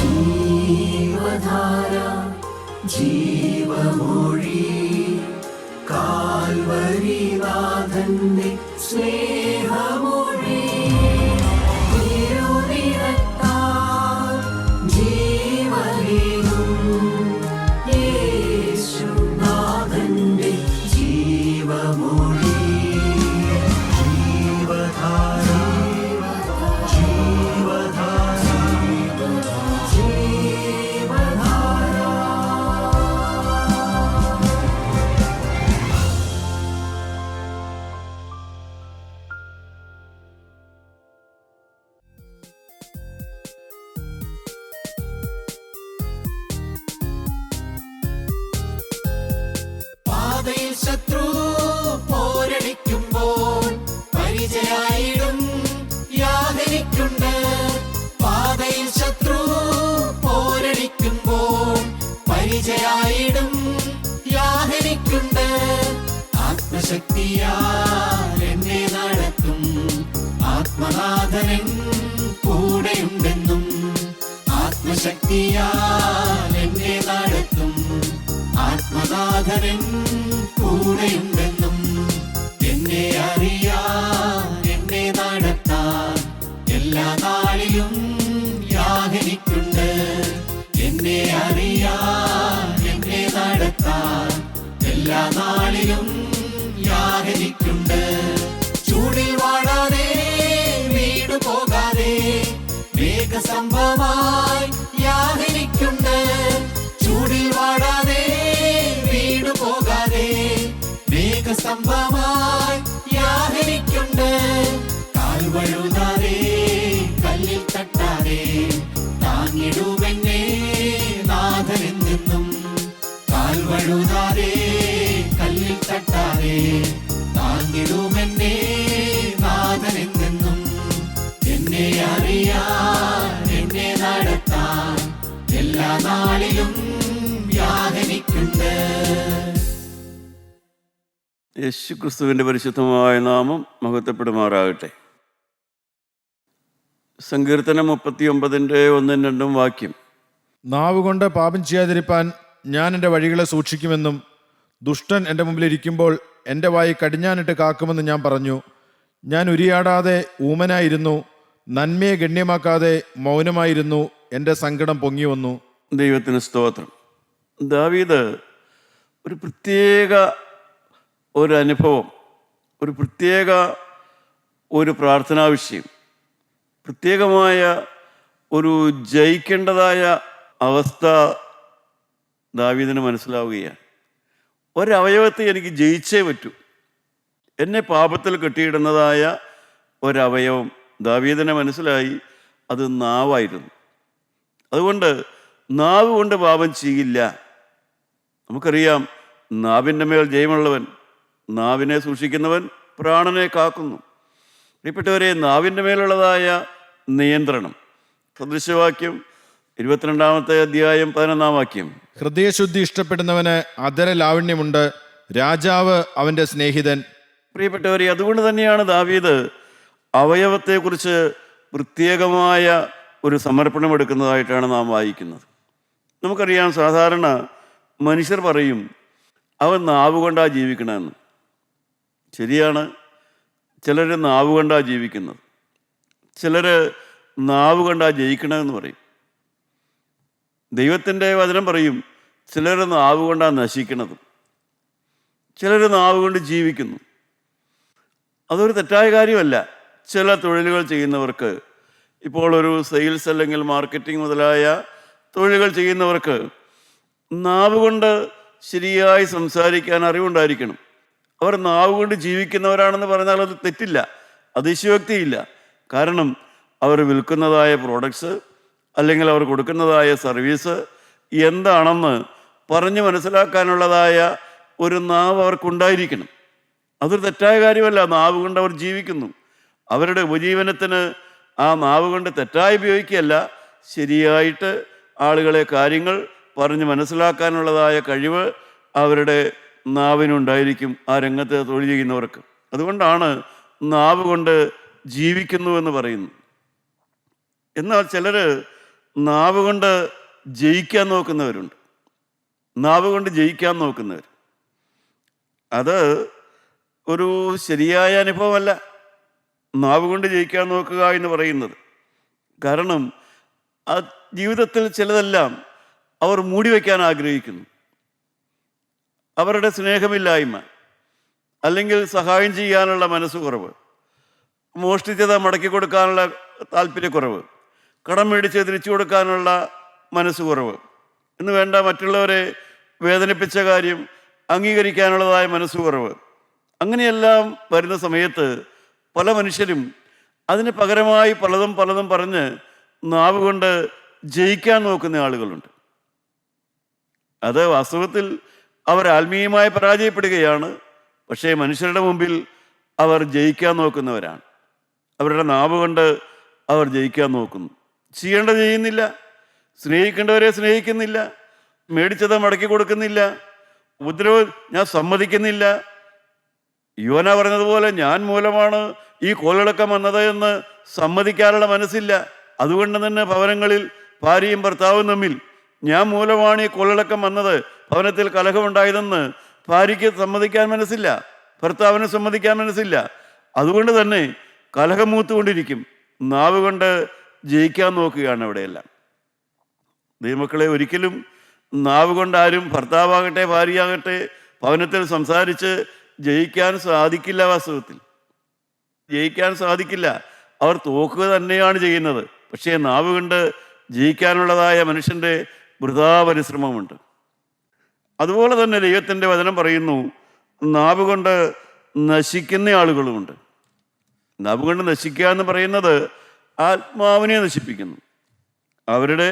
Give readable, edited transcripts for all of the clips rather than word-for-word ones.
ജീവധാര ജീവമൊഴി കാൽവരിനാഥന്റെ സ്നേഹമൊഴി തിരുനിറത്താൽ ജീവനേകും യേശുനാഥന്റെ ജീവമൊഴി ജീവധാര ജീവധാര ജീവധാര. പാതയിൽ ശത്രു പോരടിക്കുമ്പോൾ പരിചയായിടും യാതനിക്കുണ്ട്. പാതയിൽ ശത്രു പോരടിക്കുമ്പോൾ പരിചയായിടും യാതനിക്കുണ്ട്. ആത്മശക്തിയാൽ എന്നെ നടത്തും ആത്മനാഥനൻ കൂടെയുണ്ടെന്നും. ആത്മശക്തിയാൽ എന്നെ നടത്തും ആത്മനാഥനൻ കൂടെയുണ്ടെന്നും. എന്നെ അറിയാൻ എന്നെ നടത്താൻ എല്ലാ നാളിലും യാതനിക്കുണ്ട്. എന്നെ അറിയാൻ എന്നെ നടത്താൻ എല്ലാ നാളിലും യാതനിക്കുണ്ട്. ചൂടിൽ വാടാതെ വീണു പോകാതെ മേഘസംഭവമായി യാതനിക്കുണ്ട്. ചൂടിൽ വാടാതെ വീണു പോകാതെ മേഘസംഭവമായി യാതനിക്കുണ്ട്. കാൽവഴുതാതെ കല്ലിൽ തട്ടാതെ താങ്ങിടുമെന്നെ നാഥനെന്നും. കാൽവഴുതാതെ കല്ലിൽ തട്ടാതെ താങ്ങിടുമെന്നെ നാഥനെന്നും. എന്നെ അറിയാൻ എന്നെ നടത്താൻ എല്ലാ നാളിലും യാതനിക്കുണ്ട്. യേശുക്രിസ്തുവിൻ്റെ പരിശുദ്ധമായ നാമം മഹത്വപ്പെടുമാറാകട്ടെ. സങ്കീർത്തനം 39:1-2 വാക്യം. നാവുകൊണ്ട് പാപം ചെയ്യാതിരിപ്പാൻ ഞാൻ എൻ്റെ വഴികളെ സൂക്ഷിക്കുമെന്നും ദുഷ്ടൻ എൻ്റെ മുമ്പിലിരിക്കുമ്പോൾ എൻ്റെ വായി കടിഞ്ഞാനിട്ട് കാക്കുമെന്ന് ഞാൻ പറഞ്ഞു. ഞാൻ ഉരിയാടാതെ ഊമനായിരുന്നു, നന്മയെ ഗണ്യമാക്കാതെ മൗനമായിരുന്നു. എൻ്റെ സങ്കടം പൊങ്ങി വന്നു. ദൈവത്തിന് സ്തോത്രം. ദാവീദ് ഒരു പ്രത്യേക ഒരു അനുഭവം, ഒരു പ്രത്യേക ഒരു പ്രാർത്ഥനാ വിഷയം, പ്രത്യേകമായ ഒരു ജയിക്കേണ്ടതായ അവസ്ഥ ദാവീദിന് മനസ്സിലാവുകയാണ്. ഒരവയവത്തെ എനിക്ക് ജയിച്ചേ പറ്റൂ. എന്നെ പാപത്തിൽ കെട്ടിയിടുന്നതായ ഒരവയവം ദാവീദിനെ മനസ്സിലായി. അത് നാവായിരുന്നു. അതുകൊണ്ട് നാവ് കൊണ്ട് പാപം ചെയ്യില്ല. നമുക്കറിയാം, നാവിൻ്റെ മേൽ ജയമുള്ളവൻ, നാവിനെ സൂക്ഷിക്കുന്നവൻ പ്രാണനെ കാക്കുന്നു. പ്രിയപ്പെട്ടവരെ, നാവിൻ്റെ മേലുള്ളതായ നിയന്ത്രണം. സദൃശവാക്യം 22-ാം വാക്യം. ഹൃദയശുദ്ധി ഇഷ്ടപ്പെടുന്നവന് അധര ലാവണ്യമുണ്ട്, രാജാവ് അവൻ്റെ സ്നേഹിതൻ. പ്രിയപ്പെട്ടവരെ, അതുകൊണ്ട് തന്നെയാണ് ദാവീദ് അവയവത്തെക്കുറിച്ച് പ്രത്യേകമായ ഒരു സമർപ്പണം എടുക്കുന്നതായിട്ടാണ് നാം വായിക്കുന്നത്. നമുക്കറിയാം, സാധാരണ മനുഷ്യർ പറയും അവൻ നാവ് കൊണ്ടാണ് ജീവിക്കണമെന്ന്. ശരിയാണ്, ചിലർ നാവ് കൊണ്ടാണ് ജീവിക്കുന്നത്, ചിലർ നാവ് കൊണ്ടാണ് ജയിക്കണമെന്ന് പറയും. ദൈവത്തിൻ്റെ വചനം പറയും ചിലർ നാവ് കൊണ്ടാണ് നശിക്കണതും, ചിലർ നാവ് കൊണ്ട് ജീവിക്കുന്നു. അതൊരു തെറ്റായ കാര്യമല്ല. ചില തൊഴിലുകൾ ചെയ്യുന്നവർക്ക്, ഇപ്പോൾ ഒരു സെയിൽസ് അല്ലെങ്കിൽ മാർക്കറ്റിംഗ് മുതലായ തൊഴിലുകൾ ചെയ്യുന്നവർക്ക് നാവ് കൊണ്ട് ശരിയായി സംസാരിക്കാൻ അറിവുണ്ടായിരിക്കണം. അവർ നാവ് കൊണ്ട് ജീവിക്കുന്നവരാണെന്ന് പറഞ്ഞാൽ അത് തെറ്റില്ല, അതിശയോക്തിയില്ല. കാരണം അവർ വിൽക്കുന്നതായ പ്രോഡക്ട്സ് അല്ലെങ്കിൽ അവർ കൊടുക്കുന്നതായ സർവീസ് എന്താണെന്ന് പറഞ്ഞ് മനസ്സിലാക്കാനുള്ളതായ ഒരു നാവ് അവർക്കുണ്ടായിരിക്കണം. അതൊരു തെറ്റായ കാര്യമല്ല. നാവ് കൊണ്ട് അവർ ജീവിക്കുന്നു. അവരുടെ ഉപജീവനത്തിന് ആ നാവ് കൊണ്ട് തെറ്റായി ഉപയോഗിക്കുകയല്ല, ശരിയായിട്ട് ആളുകളെ കാര്യങ്ങൾ പറഞ്ഞ് മനസ്സിലാക്കാനുള്ളതായ കഴിവ് അവരുടെ നാവിനുണ്ടായിരിക്കും, ആ രംഗത്ത് തൊഴിൽ ചെയ്യുന്നവർക്ക്. അതുകൊണ്ടാണ് നാവ് കൊണ്ട് ജീവിക്കുന്നു എന്ന് പറയുന്നത്. എന്നാൽ ചിലർ നാവ് കൊണ്ട് ജയിക്കാൻ നോക്കുന്നവരുണ്ട്. നാവ് കൊണ്ട് ജയിക്കാൻ നോക്കുന്നവർ. അത് ഒരു ശരിയായ അനുഭവമല്ല നാവ് കൊണ്ട് ജയിക്കാൻ നോക്കുക എന്ന് പറയുന്നത്. കാരണം ആ ജീവിതത്തിൽ ചിലതെല്ലാം അവർ മൂടി വയ്ക്കാൻ ആഗ്രഹിക്കുന്നു. അവരുടെ സ്നേഹമില്ലായ്മ, അല്ലെങ്കിൽ സഹായം ചെയ്യാനുള്ള മനസ്സ് കുറവ്, മോഷ്ടിച്ചത് മടക്കി കൊടുക്കാനുള്ള താല്പര്യക്കുറവ്, കടം മേടിച്ച് തിരിച്ചു കൊടുക്കാനുള്ള മനസ്സ് കുറവ് എന്ന് വേണ്ട, മറ്റുള്ളവരെ വേദനിപ്പിച്ച കാര്യം അംഗീകരിക്കാനുള്ളതായ മനസ്സ് കുറവ്, അങ്ങനെയെല്ലാം വരുന്ന സമയത്ത് പല മനുഷ്യരും അതിന് പകരമായി പലതും പറഞ്ഞ് നാവ് കൊണ്ട് ജയിക്കാൻ നോക്കുന്ന ആളുകളുണ്ട്. അത് വാസ്തവത്തിൽ അവർ ആത്മീയമായി പരാജയപ്പെടുകയാണ്. പക്ഷേ മനുഷ്യരുടെ മുമ്പിൽ അവർ ജയിക്കാൻ നോക്കുന്നവരാണ്. അവരുടെ നാവ് കൊണ്ട് അവർ ജയിക്കാൻ നോക്കുന്നു. ചെയ്യേണ്ടത് ചെയ്യുന്നില്ല, സ്നേഹിക്കേണ്ടവരെ സ്നേഹിക്കുന്നില്ല, മേടിച്ചത് മടക്കി കൊടുക്കുന്നില്ല, ഉപദ്രവം ഞാൻ സമ്മതിക്കുന്നില്ല. യോന പറഞ്ഞതുപോലെ ഞാൻ മൂലമാണ് ഈ കോളിളക്കം വന്നത് എന്ന് സമ്മതിക്കാനുള്ള മനസ്സില്ല. അതുകൊണ്ട് തന്നെ ഭവനങ്ങളിൽ ഭാര്യയും ഭർത്താവും തമ്മിൽ ഞാൻ മൂലമാണ് ഈ കോളിളക്കം വന്നത്, ഭവനത്തിൽ കലഹമുണ്ടായതെന്ന് ഭാര്യയ്ക്ക് സമ്മതിക്കാൻ മനസ്സില്ല, ഭർത്താവിന് സമ്മതിക്കാൻ മനസ്സില്ല. അതുകൊണ്ട് തന്നെ കലഹം മൂത്തുകൊണ്ടിരിക്കും. നാവ് കൊണ്ട് ജയിക്കാൻ നോക്കുകയാണ് അവിടെയെല്ലാം. ദൈവമക്കളെ, ഒരിക്കലും നാവ് കൊണ്ട് ആരും, ഭർത്താവാകട്ടെ ഭാര്യയാകട്ടെ, ഭവനത്തിൽ സംസാരിച്ച് ജയിക്കാൻ സാധിക്കില്ല. വാസ്തവത്തിൽ ജയിക്കാൻ സാധിക്കില്ല. അവർ തോക്കുക തന്നെയാണ് ചെയ്യുന്നത്. പക്ഷേ നാവ് കൊണ്ട് ജയിക്കാനുള്ളതായ മനുഷ്യൻ്റെ വൃഥാ പരിശ്രമമുണ്ട്. അതുപോലെ തന്നെ ദൈവത്തിൻ്റെ വചനം പറയുന്നു, നാവ് കൊണ്ട് നശിക്കുന്ന ആളുകളുമുണ്ട്. നാവ് കൊണ്ട് നശിക്കുക എന്ന് പറയുന്നത് ആത്മാവിനെ നശിപ്പിക്കുന്നു. അവരുടെ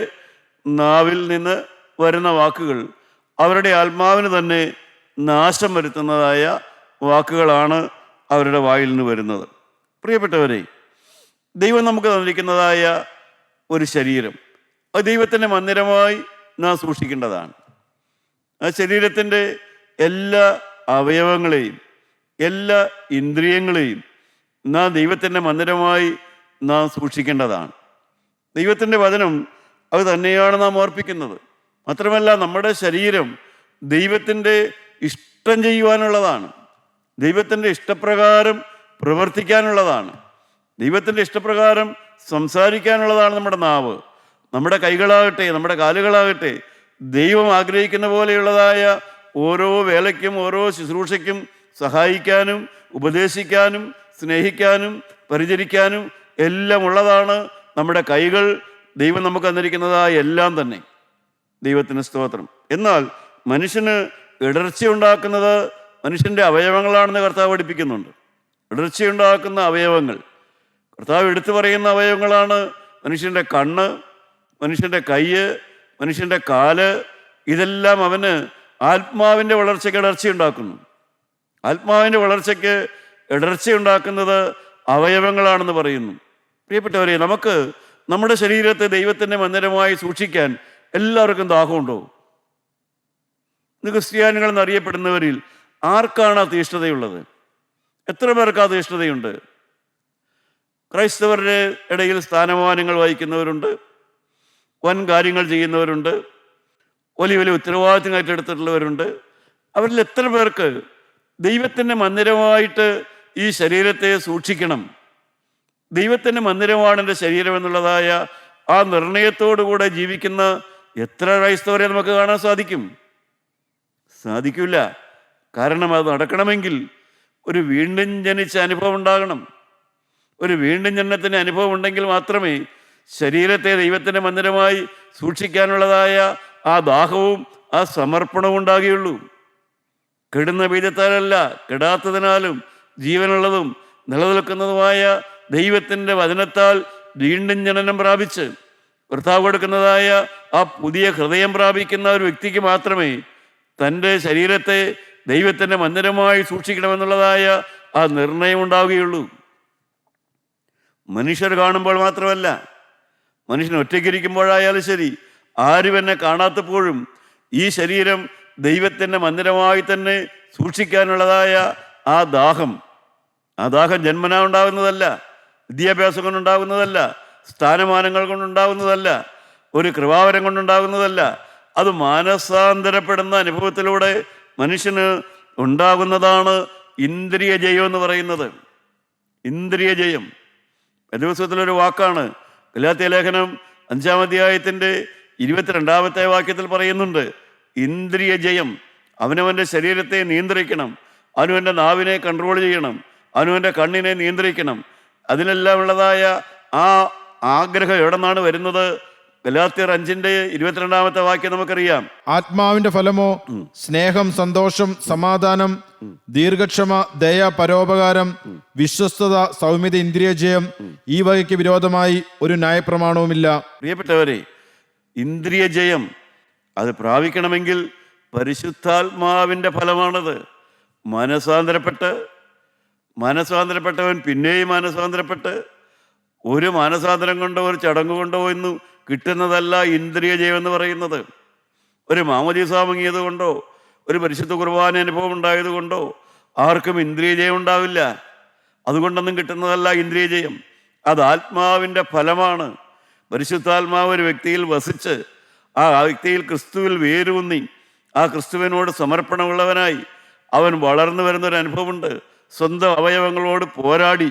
നാവിൽ നിന്ന് വരുന്ന വാക്കുകൾ അവരുടെ ആത്മാവിന് തന്നെ നാശം വരുത്തുന്നതായ വാക്കുകളാണ് അവരുടെ വായിൽ നിന്ന് വരുന്നത്. പ്രിയപ്പെട്ടവരെ, ദൈവം നമുക്ക് തന്നിരിക്കുന്നതായ ഒരു ശരീരം, അത് ദൈവത്തിൻ്റെ മന്ദിരമായി നാം സൂക്ഷിക്കേണ്ടതാണ്. ആ ശരീരത്തിൻ്റെ എല്ലാ അവയവങ്ങളെയും എല്ലാ ഇന്ദ്രിയങ്ങളെയും നാം ദൈവത്തിൻ്റെ മന്ദിരമായി നാം സൂക്ഷിക്കേണ്ടതാണ്. ദൈവത്തിൻ്റെ വചനം അത് തന്നെയാണ് നാം ഓർപ്പിക്കുന്നത്. മാത്രമല്ല, നമ്മുടെ ശരീരം ദൈവത്തിൻ്റെ ഇഷ്ടം ചെയ്യുവാനുള്ളതാണ്, ദൈവത്തിൻ്റെ ഇഷ്ടപ്രകാരം പ്രവർത്തിക്കാനുള്ളതാണ്, ദൈവത്തിൻ്റെ ഇഷ്ടപ്രകാരം സംസാരിക്കാനുള്ളതാണ് നമ്മുടെ നാവ്. നമ്മുടെ കൈകളാകട്ടെ നമ്മുടെ കാലുകളാകട്ടെ ദൈവം ആഗ്രഹിക്കുന്ന പോലെയുള്ളതായ ഓരോ വേലയ്ക്കും ഓരോ ശുശ്രൂഷയ്ക്കും സഹായിക്കാനും ഉപദേശിക്കാനും സ്നേഹിക്കാനും പരിചരിക്കാനും എല്ലാം ഉള്ളതാണ് നമ്മുടെ കൈകൾ. ദൈവം നമുക്ക് തന്നിരിക്കുന്നതായ എല്ലാം തന്നെ. ദൈവത്തിന് സ്തോത്രം. എന്നാൽ മനുഷ്യന് ഇടർച്ചയുണ്ടാക്കുന്നത് മനുഷ്യൻ്റെ അവയവങ്ങളാണെന്ന് കർത്താവ് പഠിപ്പിക്കുന്നുണ്ട്. ഇടർച്ചയുണ്ടാക്കുന്ന അവയവങ്ങൾ കർത്താവ് എടുത്തു പറയുന്ന അവയവങ്ങളാണ് മനുഷ്യൻ്റെ കണ്ണ്, മനുഷ്യൻ്റെ കയ്യ്, മനുഷ്യൻ്റെ കാല്. ഇതെല്ലാം അവന് ആത്മാവിൻ്റെ വളർച്ചയ്ക്ക് ഇടർച്ചയുണ്ടാക്കുന്നു. ആത്മാവിൻ്റെ വളർച്ചയ്ക്ക് ഇടർച്ചയുണ്ടാക്കുന്നത് അവയവങ്ങളാണെന്ന് പറയുന്നു. പ്രിയപ്പെട്ടവരെ, നമുക്ക് നമ്മുടെ ശരീരത്തെ ദൈവത്തിൻ്റെ മന്ദിരമായി സൂക്ഷിക്കാൻ എല്ലാവർക്കും ദാഹമുണ്ടോ? ഇന്ന് ക്രിസ്ത്യാനികൾ എന്നറിയപ്പെടുന്നവരിൽ ആർക്കാണ് ആ തീഷ്ണതയുള്ളത്? എത്ര പേർക്ക് ആ തീഷ്ണതയുണ്ട്? ക്രൈസ്തവരുടെ ഇടയിൽ സ്ഥാനമാനങ്ങൾ വഹിക്കുന്നവരുണ്ട്, വൻ കാര്യങ്ങൾ ചെയ്യുന്നവരുണ്ട്, വലിയ വലിയ ഉത്തരവാദിത്തങ്ങൾ ഏറ്റെടുത്തിട്ടുള്ളവരുണ്ട്. അവരിൽ എത്ര പേർക്ക് ദൈവത്തിൻ്റെ മന്ദിരമായിട്ട് ഈ ശരീരത്തെ സൂക്ഷിക്കണം, ദൈവത്തിൻ്റെ മന്ദിരമാണ് എൻ്റെ ശരീരം എന്നുള്ളതായ ആ നിർണയത്തോടുകൂടെ ജീവിക്കുന്ന എത്ര ക്രൈസ്തവരെ നമുക്ക് കാണാൻ സാധിക്കും? സാധിക്കില്ല. കാരണം അത് നടക്കണമെങ്കിൽ ഒരു വീണ്ടും ജനിച്ച അനുഭവം ഉണ്ടാകണം. ഒരു വീണ്ടും ജനനത്തിൻ്റെ അനുഭവം ഉണ്ടെങ്കിൽ മാത്രമേ ശരീരത്തെ ദൈവത്തിൻ്റെ മന്ദിരമായി സൂക്ഷിക്കാനുള്ളതായ ആ ദാഹവും ആ സമർപ്പണവും ഉണ്ടാകുകയുള്ളൂ. കെടുന്ന ബീജത്താലല്ല, കെടാത്തതിനാലും ജീവനുള്ളതും നിലനിൽക്കുന്നതുമായ ദൈവത്തിൻ്റെ വചനത്താൽ വീണ്ടും ജനനം പ്രാപിച്ച് കർത്താവ് കൊടുക്കുന്നതായ ആ പുതിയ ഹൃദയം പ്രാപിക്കുന്ന ഒരു വ്യക്തിക്ക് മാത്രമേ തൻ്റെ ശരീരത്തെ ദൈവത്തിൻ്റെ മന്ദിരമായി സൂക്ഷിക്കണമെന്നുള്ളതായ ആ നിർണയം ഉണ്ടാവുകയുള്ളൂ. മനുഷ്യർ കാണുമ്പോൾ മാത്രമല്ല, മനുഷ്യൻ ഒറ്റയ്ക്കിരിക്കുമ്പോഴായാലും ശരി, ആരും എന്നെ കാണാത്തപ്പോഴും ഈ ശരീരം ദൈവത്തിൻ്റെ മന്ദിരമായി തന്നെ സൂക്ഷിക്കാനുള്ളതായ ആ ദാഹം ജന്മനാ ഉണ്ടാകുന്നതല്ല, വിദ്യാഭ്യാസം കൊണ്ടുണ്ടാകുന്നതല്ല, സ്ഥാനമാനങ്ങൾ കൊണ്ടുണ്ടാകുന്നതല്ല, ഒരു കൃപാവരം കൊണ്ടുണ്ടാകുന്നതല്ല. അത് മാനസാന്തരപ്പെടുന്ന അനുഭവത്തിലൂടെ മനുഷ്യന് ഉണ്ടാകുന്നതാണ് ഇന്ദ്രിയ ജയം എന്ന് പറയുന്നത്. ഇന്ദ്രിയ ജയം ദിവസത്തിലൊരു വാക്കാണ്. ഗലാത്യ ലേഖനം 5-ാം അധ്യായത്തിൻ്റെ 22-ാമത്തെ വാക്യത്തിൽ പറയുന്നുണ്ട്, ഇന്ദ്രിയ ജയം. അവനവൻ്റെ ശരീരത്തെ നിയന്ത്രിക്കണം, അവനവൻ്റെ നാവിനെ കൺട്രോൾ ചെയ്യണം, അവനവൻ്റെ കണ്ണിനെ നിയന്ത്രിക്കണം. അതിനെല്ലാം ഉള്ളതായ ആ ആഗ്രഹം എവിടെ നിന്നാണ് വരുന്നത്? ഗലാത്യർ 5-ന്റെ 22-ാമത്തെ വാക്യം നമുക്കറിയാം. ആത്മാവിന്റെ ഫലമോ സ്നേഹം, സന്തോഷം, സമാധാനം, ദീർഘക്ഷമ, ദയ, പരോപകാരം, വിശ്വസ്തത, സൗമ്യത, ഇന്ദ്രിയജയം. ഈ വകയ്ക്ക് വിരോധമായി ഒരു ന്യായപ്രമാണവുമില്ല. പ്രിയപ്പെട്ടവരെ, ഇന്ദ്രിയ ജയം അത് പ്രാപിക്കണമെങ്കിൽ പരിശുദ്ധാത്മാവിൻ്റെ ഫലമാണത്. മനസാന്തരപ്പെട്ടവൻ പിന്നെയും മാനസാന്തരപ്പെട്ട് ഒരു മാനസാന്തരം കൊണ്ടോ ഒരു ചടങ്ങ് കൊണ്ടോ ഒന്നും കിട്ടുന്നതല്ല ഇന്ദ്രിയ ജയം എന്ന് പറയുന്നത്. ഒരു മാമോദീസ മുങ്ങിയത് കൊണ്ടോ ഒരു പരിശുദ്ധ കുർബാന അനുഭവം ഉണ്ടായത് കൊണ്ടോ ആർക്കും ഇന്ദ്രിയ ജയം ഉണ്ടാവില്ല. അതുകൊണ്ടൊന്നും കിട്ടുന്നതല്ല ഇന്ദ്രിയ ജയം. അത് ആത്മാവിൻ്റെ ഫലമാണ്. പരിശുദ്ധാത്മാവ് ഒരു വ്യക്തിയിൽ വസിച്ച് ആ വ്യക്തിയിൽ ക്രിസ്തുവിൽ വേരൂന്നി ആ ക്രിസ്തുവിനോട് സമർപ്പണമുള്ളവനായി അവൻ വളർന്നു വരുന്നൊരു അനുഭവമുണ്ട്. സ്വന്തം അവയവങ്ങളോട് പോരാടി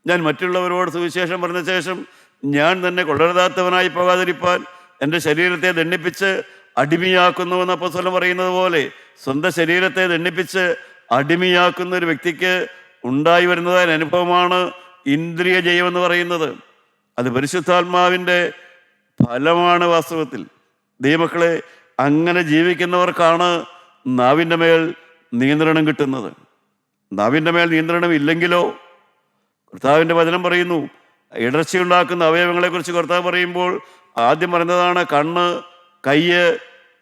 ഞാൻ മറ്റുള്ളവരോട് സുവിശേഷം പറഞ്ഞ ശേഷം ഞാൻ തന്നെ കൊള്ളരുതാത്തവനായി പോകാതിരിപ്പാൻ എൻ്റെ ശരീരത്തെ ദണ്ഡിപ്പിച്ച് അടിമയാക്കുന്നുവെന്ന് അപ്പോസ്തലൻ പറയുന്നത് പോലെ സ്വന്തം ശരീരത്തെ ദണ്ഡിപ്പിച്ച് അടിമയാക്കുന്ന ഒരു വ്യക്തിക്ക് ഉണ്ടായി വരുന്നതായ അനുഭവമാണ് ഇന്ദ്രിയ ജയം എന്ന് പറയുന്നത്. അത് പരിശുദ്ധാത്മാവിൻ്റെ ഫലമാണ്. വാസ്തവത്തിൽ ദൈവമക്കളെ, അങ്ങനെ ജീവിക്കുന്നവർക്കാണ് നാവിൻ്റെ മേൽ നിയന്ത്രണം കിട്ടുന്നത്. നാവിൻ്റെ മേൽ നിയന്ത്രണം ഇല്ലെങ്കിലോ, കർത്താവിൻ്റെ വചനം പറയുന്നു, ഇടർച്ചയുണ്ടാക്കുന്ന അവയവങ്ങളെക്കുറിച്ച് കർത്താവ് പറയുമ്പോൾ ആദ്യം പറയുന്നതാണ് കണ്ണ്, കയ്യ്,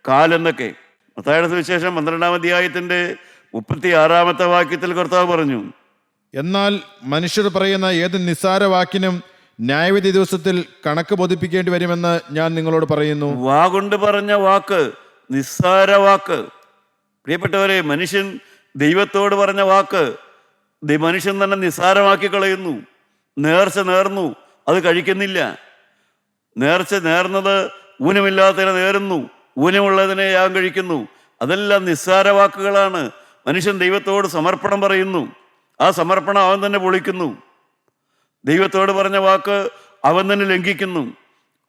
കാലെന്നൊക്കെ. മത്തായിയുടെ സുവിശേഷം 12-ാം അധ്യായത്തിൻ്റെ 36-ാമത്തെ വാക്യത്തിൽ കർത്താവ് പറഞ്ഞു, എന്നാൽ മനുഷ്യർ പറയുന്ന ഏത് നിസ്സാര വാക്കിനും ന്യായവിധി ദിവസത്തിൽ കണക്ക് ബോധിപ്പിക്കേണ്ടി വരുമെന്ന് ഞാൻ നിങ്ങളോട് പറയുന്നു. വാഗൊണ്ട് പറഞ്ഞ വാക്ക് നിസ്സാര വാക്ക്. പ്രിയപ്പെട്ടവരെ, മനുഷ്യൻ ദൈവത്തോട് പറഞ്ഞ വാക്ക് മനുഷ്യൻ തന്നെ നിസ്സാരമാക്കി കളയുന്നു. നേർന്നു, അത് കഴിക്കുന്നില്ല. നേർന്നത് ഊനമില്ലാത്തതിനെ നേരുന്നു, ഊനമുള്ളതിനെ യാഗം കഴിക്കുന്നു. അതെല്ലാം നിസ്സാര വാക്കുകളാണ്. മനുഷ്യൻ ദൈവത്തോട് സമർപ്പണം പറയുന്നു, ആ സമർപ്പണം അവൻ തന്നെ പൊളിക്കുന്നു. ദൈവത്തോട് പറഞ്ഞ വാക്ക് അവൻ തന്നെ ലംഘിക്കുന്നു.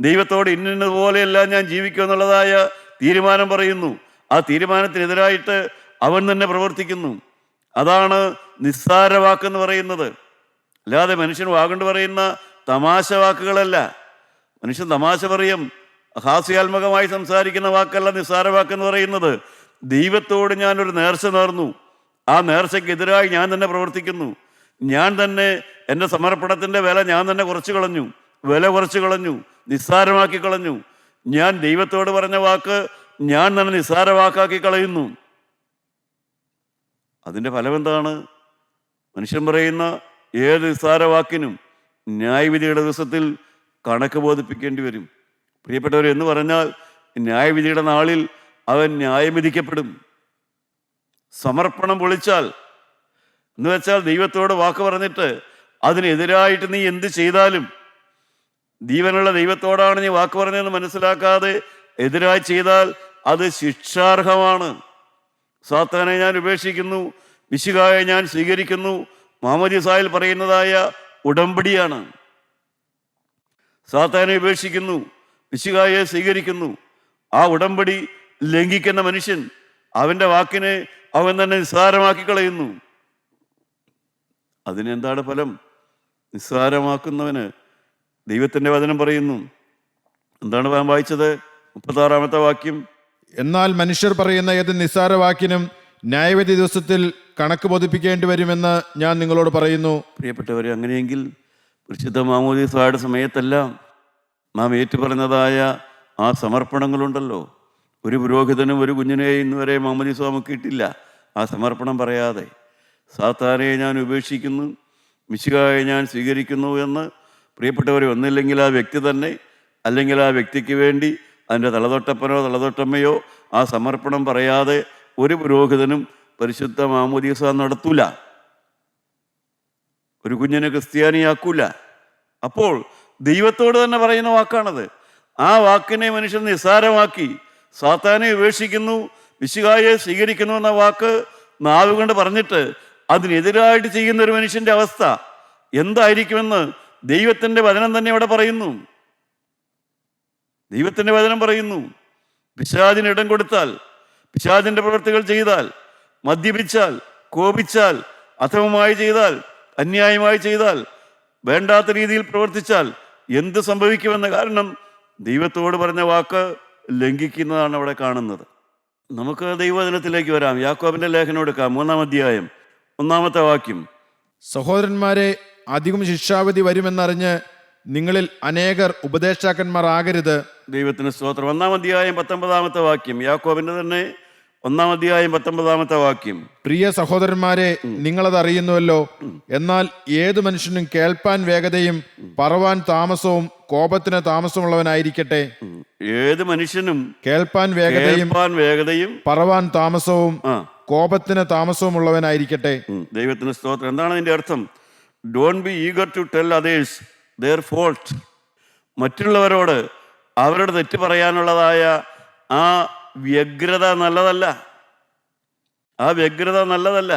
ദൈവത്തോട് ഇന്നതുപോലെയെല്ലാം ഞാൻ ജീവിക്കും എന്നുള്ളതായ തീരുമാനം പറയുന്നു, ആ തീരുമാനത്തിനെതിരായിട്ട് അവൻ തന്നെ പ്രവർത്തിക്കുന്നു. അതാണ് നിസ്സാര വാക്കെന്ന് പറയുന്നത്. അല്ലാതെ മനുഷ്യൻ വാഗൊണ്ട് പറയുന്ന തമാശ വാക്കുകളല്ല. മനുഷ്യൻ തമാശ പറയും, ഹാസ്യാത്മകമായി സംസാരിക്കുന്ന വാക്കല്ല നിസ്സാര വാക്കെന്ന് പറയുന്നത്. ദൈവത്തോട് ഞാനൊരു നേർച്ച നേർന്നു, ആ നേർച്ചയ്ക്കെതിരായി ഞാൻ തന്നെ പ്രവർത്തിക്കുന്നു. ഞാൻ തന്നെ എൻ്റെ സമർപ്പണത്തിൻ്റെ വില ഞാൻ തന്നെ കുറച്ച് കളഞ്ഞു, നിസ്സാരമാക്കി കളഞ്ഞു. ഞാൻ ദൈവത്തോട് പറഞ്ഞ വാക്ക് ഞാൻ തന്നെ നിസ്സാര വാക്കാക്കി കളയുന്നു. അതിൻ്റെ ഫലം എന്താണ്? മനുഷ്യൻ പറയുന്ന ഏത് നിസ്സാര വാക്കിനും ന്യായവിധിയുടെ ദിവസത്തിൽ കണക്ക് ബോധിപ്പിക്കേണ്ടി വരും. പ്രിയപ്പെട്ടവർ, എന്ന് പറഞ്ഞാൽ ന്യായവിധിയുടെ നാളിൽ അവൻ ന്യായം വിധിക്കപ്പെടും. സമർപ്പണം പൊളിച്ചാൽ എന്ന് വെച്ചാൽ ദൈവത്തോട് വാക്ക് പറഞ്ഞിട്ട് അതിനെതിരായിട്ട് നീ എന്ത് ചെയ്താലും, ജീവനുള്ള ദൈവത്തോടാണ് നീ വാക്ക് പറഞ്ഞതെന്ന് മനസ്സിലാക്കാതെ എതിരായി ചെയ്താൽ അത് ശിക്ഷാർഹമാണ്. സാത്താനെ ഞാൻ ഉപേക്ഷിക്കുന്നു, മിശിഹായെ ഞാൻ സ്വീകരിക്കുന്നു, മാമോദീസായിൽ പറയുന്നതായ ഉടമ്പടിയാണ്. സാത്താനെ ഉപേക്ഷിക്കുന്നു, മിശിഹായെ സ്വീകരിക്കുന്നു. ആ ഉടമ്പടി ലംഘിക്കുന്ന മനുഷ്യൻ അവൻ്റെ വാക്കിനെ അവൻ തന്നെ നിസ്സാരമാക്കി കളയുന്നു. അതിനെന്താണ് ഫലം? നിസ്സാരമാക്കുന്നവന് ദൈവത്തിൻ്റെ വചനം പറയുന്നു. എന്താണ് ഞാൻ വായിച്ചത്? 36-ാമത്തെ വാക്യം. എന്നാൽ മനുഷ്യർ പറയുന്ന ഏത് നിസ്സാര വാക്കിനും ന്യായവിധി ദിവസത്തിൽ കണക്ക് ബോധിപ്പിക്കേണ്ടി വരുമെന്ന് ഞാൻ നിങ്ങളോട് പറയുന്നു. പ്രിയപ്പെട്ടവരെ, അങ്ങനെയെങ്കിൽ പരിശുദ്ധ മാമോദീസയുടെ സമയത്തെല്ലാം നാം ഏറ്റുപറഞ്ഞതായ ആ സമർപ്പണങ്ങളുണ്ടല്ലോ. ഒരു പുരോഹിതനും ഒരു കുഞ്ഞിനെയും ഇന്നുവരെ മാമോദീസ മുക്കിയിട്ടില്ല ആ സമർപ്പണം പറയാതെ. സാത്താനെ ഞാൻ ഉപേക്ഷിക്കുന്നു, മിശിഹായെ ഞാൻ സ്വീകരിക്കുന്നു എന്ന് പ്രിയപ്പെട്ടവരെ, ഒന്നില്ലെങ്കിൽ ആ വ്യക്തി തന്നെ, അല്ലെങ്കിൽ ആ വ്യക്തിക്ക് വേണ്ടി അതിൻ്റെ തലതൊട്ടപ്പനോ തലതൊട്ടമ്മയോ ആ സമർപ്പണം പറയാതെ ഒരു പുരോഹിതനും പരിശുദ്ധ മാമോദീസ നടത്തൂല, ഒരു കുഞ്ഞിനെ ക്രിസ്ത്യാനിയാക്കൂല. അപ്പോൾ ദൈവത്തോട് തന്നെ പറയുന്ന വാക്കാണത്. ആ വാക്കിനെ മനുഷ്യൻ നിസ്സാരമാക്കി സാത്താനെ ഉപേക്ഷിക്കുന്നു, മിശിഹായെ സ്വീകരിക്കുന്നു എന്ന വാക്ക് നാവ് കൊണ്ട് പറഞ്ഞിട്ട് അതിനെതിരായിട്ട് ചെയ്യുന്ന ഒരു മനുഷ്യന്റെ അവസ്ഥ എന്തായിരിക്കുമെന്ന് ദൈവത്തിൻ്റെ വചനം തന്നെ ഇവിടെ പറയുന്നു. ദൈവത്തിൻ്റെ വചനം പറയുന്നു, പിശാചിന് ഇടം കൊടുത്താൽ, പിശാചിൻ്റെ പ്രവൃത്തികൾ ചെയ്താൽ, മദ്യപിച്ചാൽ, കോപിച്ചാൽ, അധമമായി ചെയ്താൽ, അന്യായമായി ചെയ്താൽ, വേണ്ടാത്ത രീതിയിൽ പ്രവർത്തിച്ചാൽ എന്ത് സംഭവിക്കുമെന്ന കാരണം ദൈവത്തോട് പറഞ്ഞ വാക്ക് ലംഘിക്കുന്നതാണ് അവിടെ കാണുന്നത്. നമുക്ക് ദൈവവചനത്തിലേക്ക് വരാം. യാക്കോബിന്റെ ലേഖനം എടുക്കാം, 3-ാം അധ്യായം 1-ാമത്തെ വാക്യം. സഹോദരന്മാരെ, അധികം ശിക്ഷാവിധി വരുമെന്നറിഞ്ഞ് നിങ്ങളിൽ അനേകർ ഉപദേഷ്ടാക്കന്മാർ ആകരുത്. ദൈവത്തിന് സ്തോത്രം. 1-ാം അധ്യായം 19-ാമത്തെ വാക്യം, യാക്കോബിന്റെ തന്നെ 1-ാം അധ്യായം 19-ാമത്തെ വാക്യം. പ്രിയ സഹോദരന്മാരെ, നിങ്ങളത് അറിയുന്നുവല്ലോ. എന്നാൽ ഏതു മനുഷ്യനും കേൾപ്പാൻ വേഗതയും പറവാൻ താമസവും കോപത്തിന് താമസമുള്ളവനായിരിക്കട്ടെ. ഏത് മനുഷ്യനും കേൾപ്പാൻ വേഗതയും പറവാൻ താമസവും കോപത്തിന് താമസവും ഉള്ളവനായിരിക്കട്ടെ. ദൈവത്തിന് സ്തോത്രം. എന്താണ് അതിന്റെ അർത്ഥം? Don't be eager to tell others their fault. മറ്റുള്ളവരോട് അവരുടെ തെറ്റ് പറയാനുള്ളതായ ആ വ്യഗ്രത നല്ലതല്ല. ആ വ്യഗ്രത നല്ലതല്ല.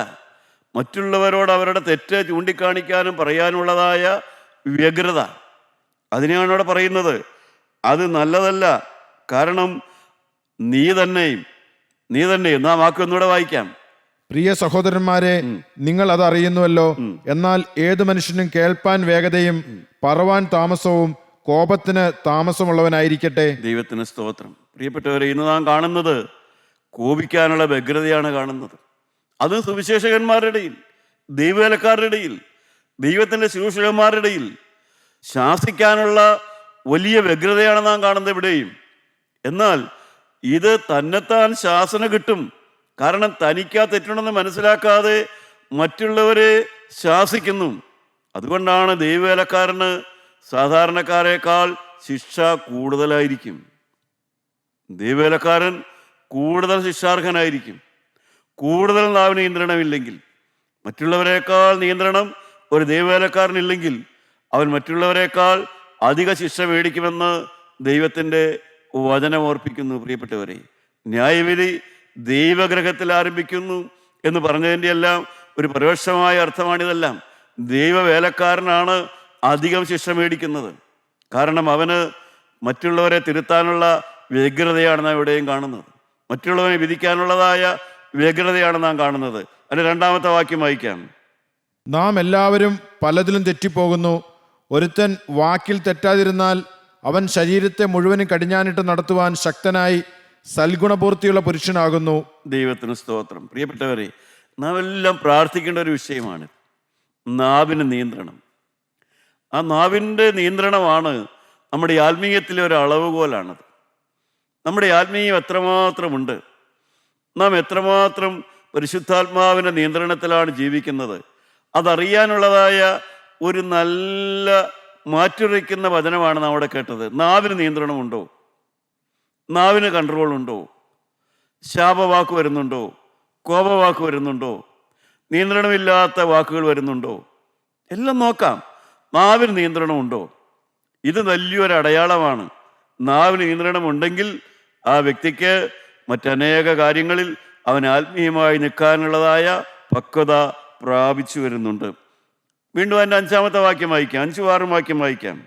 മറ്റുള്ളവരോട് അവരുടെ തെറ്റ് ചൂണ്ടിക്കാണിക്കാനും പറയാനുള്ളതായ വ്യഗ്രത, അതിനെയാണ് അവിടെ പറയുന്നത്. അത് നല്ലതല്ല. കാരണം നീ തന്നെയും നാം വാക്ക് ഒന്നുകൂടെ വായിക്കാം. പ്രിയ സഹോദരന്മാരെ, നിങ്ങൾ അത് അറിയുന്നുവല്ലോ. എന്നാൽ ഏതു മനുഷ്യനും കേൾപ്പാൻ വേഗതയും പറവാൻ താമസവും കോപത്തിന് താമസമുള്ളവനായിരിക്കട്ടെ. ദൈവത്തിന് സ്തോത്രം. പ്രിയപ്പെട്ടവരെ, ഇന്ന് നാം കാണുന്നത് കോപിക്കാനുള്ള വ്യഗ്രതയാണ് കാണുന്നത്. അത് സുവിശേഷകന്മാരുടെ ഇടയിൽ, ദൈവവേലക്കാരുടെ ഇടയിൽ, ദൈവത്തിൻ്റെ ശുശ്രൂഷകന്മാരുടെ ഇടയിൽ ശാസിക്കാനുള്ള വലിയ വ്യഗ്രതയാണ് നാം കാണുന്നത് ഇവിടെയും. എന്നാൽ ഇത് തന്നെത്താൻ ശാസന കിട്ടും. കാരണം തനിക്കാ തെറ്റുണ്ടെന്ന് മനസ്സിലാക്കാതെ മറ്റുള്ളവരെ ശാസിക്കുന്നു. അതുകൊണ്ടാണ് ദൈവവേലക്കാരന് സാധാരണക്കാരേക്കാൾ ശിക്ഷ കൂടുതലായിരിക്കും. ദൈവവേലക്കാരൻ കൂടുതൽ ശിക്ഷാർഹനായിരിക്കും. കൂടുതൽ നാവിന് നിയന്ത്രണമില്ലെങ്കിൽ, മറ്റുള്ളവരെക്കാൾ നിയന്ത്രണം ഒരു ദൈവവേലക്കാരനില്ലെങ്കിൽ അവൻ മറ്റുള്ളവരെക്കാൾ അധിക ശിക്ഷ മേടിക്കുമെന്ന് ദൈവത്തിൻ്റെ വചനം ഓർപ്പിക്കുന്നു. പ്രിയപ്പെട്ടവരെ, ന്യായവിധി ദൈവഗ്രഹത്തിൽ ആരംഭിക്കുന്നു എന്ന് പറഞ്ഞതിൻ്റെ എല്ലാം ഒരു പരോക്ഷമായ അർത്ഥമാണിതെല്ലാം. ദൈവവേലക്കാരനാണ് അധികം ശിക്ഷ മേടിക്കുന്നത്. കാരണം അവന് മറ്റുള്ളവരെ തിരുത്താനുള്ള വ്യഗ്രതയാണ് നാം ഇവിടെയും കാണുന്നത്. മറ്റുള്ളവരെ വിധിക്കാനുള്ളതായ വ്യഗ്രതയാണ് നാം കാണുന്നത്. അതിൻ്റെ 2-ാമത്തെ വാക്യം വായിക്കാം. നാം എല്ലാവരും പലതിലും തെറ്റിപ്പോകുന്നു. ഒരുത്തൻ വാക്കിൽ തെറ്റാതിരുന്നാൽ അവൻ ശരീരത്തെ മുഴുവനും കടിഞ്ഞാനിട്ട് നടത്തുവാൻ ശക്തനായി സൽഗുണപൂർത്തിയുള്ള പുരുഷനാകുന്നു. ദൈവത്തിന് സ്തോത്രം. പ്രിയപ്പെട്ടവരെ, നാം എല്ലാം പ്രാർത്ഥിക്കേണ്ട ഒരു വിഷയമാണ് നാവിന് നിയന്ത്രണം. ആ നാവിൻ്റെ നിയന്ത്രണമാണ് നമ്മുടെ ആത്മീയത്തിലെ ഒരു അളവുകോലാണത്. നമ്മുടെ ആത്മീയം എത്രമാത്രമുണ്ട്, നാം എത്രമാത്രം പരിശുദ്ധാത്മാവിൻ്റെ നിയന്ത്രണത്തിലാണ് ജീവിക്കുന്നത്, അതറിയാനുള്ളതായ ഒരു നല്ല മാറ്റുരയ്ക്കുന്ന വചനമാണ് നാം അവിടെ കേട്ടത്. നാവിന് നിയന്ത്രണമുണ്ടോ? നാവിന് കൺട്രോൾ ഉണ്ടോ? ശാപവാക്ക് വരുന്നുണ്ടോ? കോപവാക്ക് വരുന്നുണ്ടോ? നിയന്ത്രണമില്ലാത്ത വാക്കുകൾ വരുന്നുണ്ടോ? എല്ലാം നോക്കാം. നാവിന് നിയന്ത്രണമുണ്ടോ? ഇത് വലിയൊരു അടയാളമാണ്. നാവിന് നിയന്ത്രണമുണ്ടെങ്കിൽ ആ വ്യക്തിക്ക് മറ്റനേക കാര്യങ്ങളിൽ അവൻ ആത്മീയമായി നിൽക്കാനുള്ളതായ പക്വത പ്രാപിച്ചു വരുന്നുണ്ട്. വീണ്ടും അതിൻ്റെ 5-ാമത്തെ വാക്യം വായിക്കാം. 5-6 വാക്യം വായിക്കാം.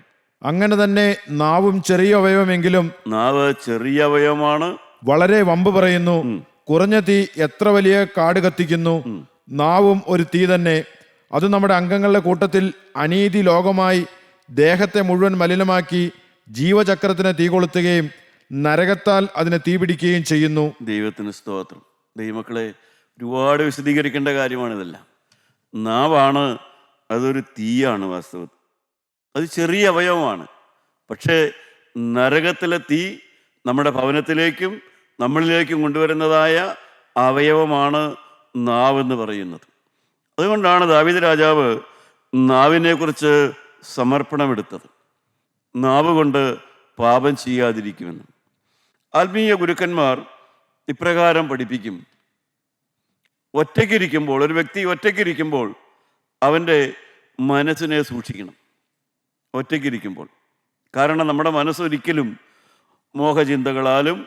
അങ്ങനെ തന്നെ നാവും ചെറിയ അവയവമെങ്കിലും, നാവ് ചെറിയ അവയവമാണ്, വളരെ വമ്പ് പറയുന്നു. കുറഞ്ഞ തീ എത്ര വലിയ കാട് കത്തിക്കുന്നു. നാവും ഒരു തീ തന്നെ. അത് നമ്മുടെ അംഗങ്ങളുടെ കൂട്ടത്തിൽ അനീതി ലോകമായി ദേഹത്തെ മുഴുവൻ മലിനമാക്കി ജീവചക്രത്തിന് തീ കൊളുത്തുകയും നരകത്താൽ അതിനെ തീ പിടിക്കുകയും ചെയ്യുന്നു. ദൈവത്തിന് സ്തോത്രം. ദൈവമക്കളെ, ഒരുപാട് വിശദീകരിക്കേണ്ട കാര്യമാണിതെല്ലാം. നാവാണ്, അതൊരു തീയാണ്. വാസ്തവത്തിൽ അത് ചെറിയ അവയവമാണ്. പക്ഷേ നരകത്തിലെ തീ നമ്മുടെ ഭവനത്തിലേക്കും നമ്മളിലേക്കും കൊണ്ടുവരുന്നതായ അവയവമാണ് നാവെന്ന് പറയുന്നത്. അതുകൊണ്ടാണ് ദാവീദ് രാജാവ് നാവിനെക്കുറിച്ച് സമർപ്പണമെടുത്തത്. നാവ് കൊണ്ട് പാപം ചെയ്യാതിരിക്കുമെന്ന്. ആത്മീയ ഗുരുക്കന്മാർ ഇപ്രകാരം പഠിപ്പിക്കും. ഒറ്റയ്ക്കിരിക്കുമ്പോൾ, ഒരു വ്യക്തി ഒറ്റയ്ക്കിരിക്കുമ്പോൾ അവൻ്റെ മനസ്സിനെ സൂക്ഷിക്കണം. ഒറ്റയ്ക്കിരിക്കുമ്പോൾ, കാരണം നമ്മുടെ മനസ്സൊരിക്കലും മോഹചിന്തകളാലും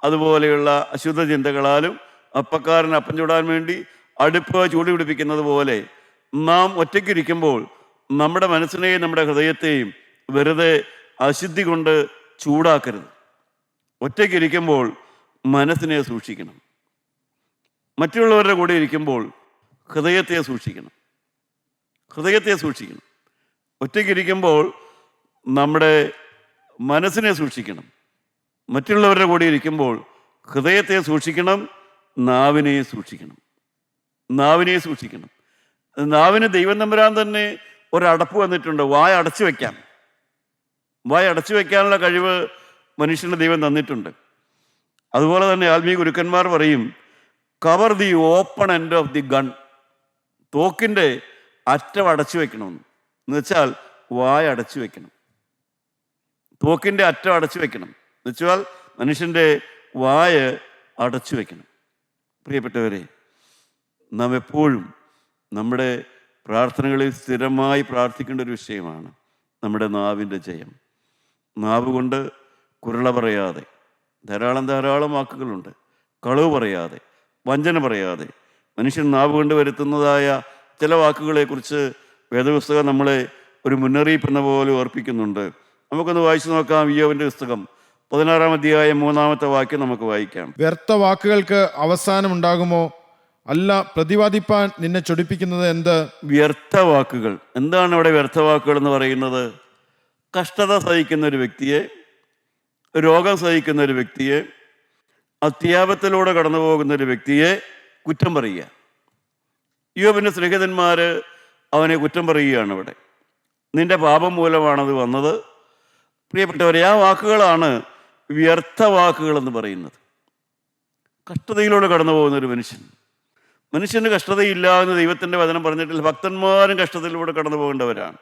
അതുപോലെയുള്ള അശുദ്ധ ചിന്തകളാലും അപ്പക്കാരൻ അപ്പം ചൂടാൻ വേണ്ടി അടുപ്പ് ചൂട് പിടിപ്പിക്കുന്നത് പോലെ നാം ഒറ്റയ്ക്കിരിക്കുമ്പോൾ നമ്മുടെ മനസ്സിനെയും നമ്മുടെ ഹൃദയത്തെയും വെറുതെ അശുദ്ധി കൊണ്ട് ചൂടാക്കരുത്. ഒറ്റയ്ക്കിരിക്കുമ്പോൾ മനസ്സിനെ സൂക്ഷിക്കണം. മറ്റുള്ളവരുടെ കൂടെ ഇരിക്കുമ്പോൾ ഹൃദയത്തെ സൂക്ഷിക്കണം. ഒറ്റയ്ക്കിരിക്കുമ്പോൾ നമ്മുടെ മനസ്സിനെ സൂക്ഷിക്കണം. മറ്റുള്ളവരുടെ കൂടെ ഇരിക്കുമ്പോൾ ഹൃദയത്തെ സൂക്ഷിക്കണം. നാവിനെ സൂക്ഷിക്കണം. നാവിന് ദൈവം തമ്പുരാൻ തന്നെ ഒരടപ്പ് വന്നിട്ടുണ്ട്. വായ അടച്ചു വയ്ക്കാനുള്ള കഴിവ് മനുഷ്യന് ദൈവം തന്നിട്ടുണ്ട്. അതുപോലെ തന്നെ ആത്മീയ ഗുരുക്കന്മാർ പറയും, cover the open end of the gun. തോക്കിൻ്റെ അറ്റം അടച്ചു വെക്കണമെന്ന്. എന്നുവെച്ചാൽ വായ അടച്ചു വെക്കണം. തോക്കിൻ്റെ അറ്റം അടച്ചു വെക്കണം എന്നുവെച്ചാൽ മനുഷ്യൻ്റെ വായ അടച്ചു വെക്കണം. പ്രിയപ്പെട്ടവരെ, നാം എപ്പോഴും നമ്മുടെ പ്രാർത്ഥനകളിൽ സ്ഥിരമായി പ്രാർത്ഥിക്കേണ്ട ഒരു വിഷയമാണ് നമ്മുടെ നാവിൻ്റെ ജയം. നാവ് കൊണ്ട് കുരുള പറയാതെ, ധാരാളം വാക്കുകളുണ്ട്, കളവ് പറയാതെ, വഞ്ചന പറയാതെ, മനുഷ്യൻ നാവ് കൊണ്ട് വരുത്തുന്നതായ ചില വാക്കുകളെക്കുറിച്ച് വേദപുസ്തകം നമ്മളെ ഒരു മുന്നറിയിപ്പ് എന്ന പോലെ ഓർപ്പിക്കുന്നുണ്ട്. നമുക്കൊന്ന് വായിച്ചു നോക്കാം. ഇയ്യോബിൻ്റെ പുസ്തകം 16-ാം അധ്യായം 3-ാമത്തെ വാക്യം നമുക്ക് വായിക്കാം. വ്യർത്ഥ വാക്കുകൾക്ക് അവസാനമുണ്ടാകുമോ? അല്ല, പ്രതിവാദിപ്പാൻ നിന്നെ ചൊടിപ്പിക്കുന്നത് എന്ത്? വ്യർത്ഥ വാക്കുകൾ. എന്താണ് ഇവിടെ വ്യർത്ഥ വാക്കുകൾ എന്ന് പറയുന്നത്? കഷ്ടത സഹിക്കുന്ന ഒരു വ്യക്തിയെ, രോഗം സഹിക്കുന്ന ഒരു വ്യക്തിയെ, അത്യാപത്തിലൂടെ കടന്നു പോകുന്ന ഒരു വ്യക്തിയെ കുറ്റം പറയുക. ഇയ്യോബിൻ്റെ സ്നേഹിതന്മാർ അവനെ കുറ്റം പറയുകയാണ്. ഇവിടെ നിന്റെ പാപം മൂലമാണത് വന്നത്. പ്രിയപ്പെട്ടവരെ, ആ വാക്കുകളാണ് വ്യർത്ഥ വാക്കുകൾ എന്ന് പറയുന്നത്. കഷ്ടതയിലൂടെ കടന്നു പോകുന്ന ഒരു മനുഷ്യന് കഷ്ടതയില്ല എന്ന് ദൈവത്തിൻ്റെ വചനം പറഞ്ഞിട്ടില്ല. ഭക്തന്മാരും കഷ്ടതയിലൂടെ കടന്നു പോകേണ്ടവരാണ്.